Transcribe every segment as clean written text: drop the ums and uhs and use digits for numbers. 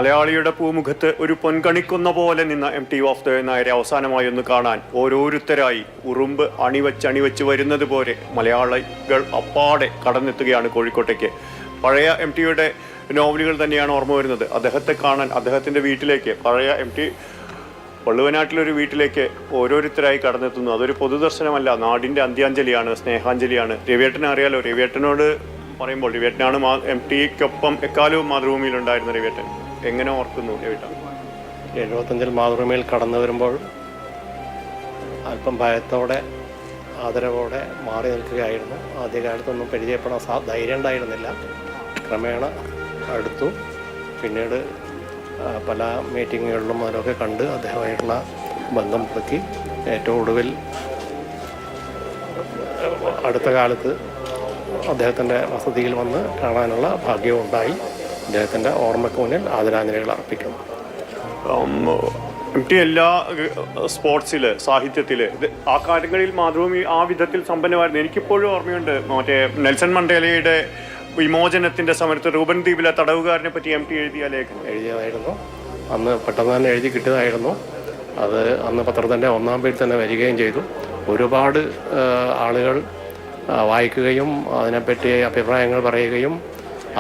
മലയാളിയുടെ പൂമുഖത്ത് ഒരു പൊൻകണിക്കുന്ന പോലെ നിന്ന MT വാസുദേവൻ നായരെ അവസാനമായി ഒന്ന് കാണാൻ ഓരോരുത്തരായി ഉറുമ്പ് അണിവച്ച് വരുന്നത് പോലെ മലയാളികൾ അപ്പാടെ കടന്നെത്തുകയാണ് കോഴിക്കോട്ടേക്ക്. പഴയ MTയുടെ നോവലുകൾ തന്നെയാണ് ഓർമ്മ വരുന്നത്. അദ്ദേഹത്തെ കാണാൻ അദ്ദേഹത്തിൻ്റെ വീട്ടിലേക്ക്, പഴയ MT വള്ളുവനാട്ടിലൊരു വീട്ടിലേക്ക് ഓരോരുത്തരായി കടന്നെത്തുന്നു. അതൊരു പൊതുദർശനമല്ല, നാടിൻ്റെ അന്ത്യാഞ്ജലിയാണ്, സ്നേഹാഞ്ജലിയാണ്. രവിയേട്ടനെ അറിയാലോ. രവിയേട്ടനോട് പറയുമ്പോൾ, രവിയേട്ടനാണ് MTക്കൊപ്പം എക്കാലവും മാതൃഭൂമിയിലുണ്ടായിരുന്ന രവിയേട്ടൻ. എങ്ങനെ ഓർക്കുന്നു രവിയേട്ട? 75 മാതൃഭൂമിയിൽ കടന്നു വരുമ്പോൾ അല്പം ഭയത്തോടെ ആദരവോടെ മാറി നിൽക്കുകയായിരുന്നു. ആദ്യകാലത്തൊന്നും പരിചയപ്പെടാൻ ധൈര്യം ഉണ്ടായിരുന്നില്ല. ക്രമേണ അടുത്തു. പിന്നീട് പല മീറ്റിങ്ങുകളിലും അതിലൊക്കെ കണ്ട് അദ്ദേഹമായിട്ടുള്ള ബന്ധം പുതുക്കി. ഏറ്റവും ഒടുവിൽ അടുത്ത കാലത്ത് അദ്ദേഹത്തിൻ്റെ വസതിയിൽ വന്ന് കാണാനുള്ള ഭാഗ്യവും ഉണ്ടായി. അദ്ദേഹത്തിൻ്റെ ഓർമ്മയ്ക്ക് മുന്നിൽ ആദരാഞ്ജലികൾ അർപ്പിക്കുന്നു. MT എല്ലാ സ്പോർട്സിൽ, സാഹിത്യത്തിൽ, ആ കാര്യങ്ങളിൽ മാതൃഭൂമി ആ വിധത്തിൽ സമ്പന്നമായിരുന്നു. എനിക്കിപ്പോഴും ഓർമ്മയുണ്ട്, മറ്റേ നെൽസൺ മണ്ടേലയുടെ വിമോചനത്തിൻ്റെ സമയത്ത് റൂബൻ ദ്വീപിലെ തടവുകാരനെ പറ്റി MT എഴുതിയ ലേഖനം എഴുതിയതായിരുന്നു. അന്ന് പെട്ടെന്ന് തന്നെ എഴുതി കിട്ടിയതായിരുന്നു. അത് അന്ന് പത്രത്തിൻ്റെ 1-ാം പേജിൽ തന്നെ വരികയും ചെയ്തു. ഒരുപാട് ആളുകൾ വായിക്കുകയും അതിനെപ്പറ്റി അഭിപ്രായങ്ങൾ പറയുകയും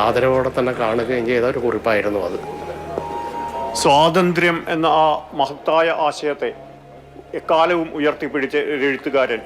ആദരവോടെ തന്നെ കാണുകയും ചെയ്ത ഒരു കുറിപ്പായിരുന്നു അത്. സ്വാതന്ത്ര്യം എന്ന ആ മഹത്തായ ആശയത്തെ എക്കാലവും ഉയർത്തിപ്പിടിച്ച എഴുത്തുകാരൻ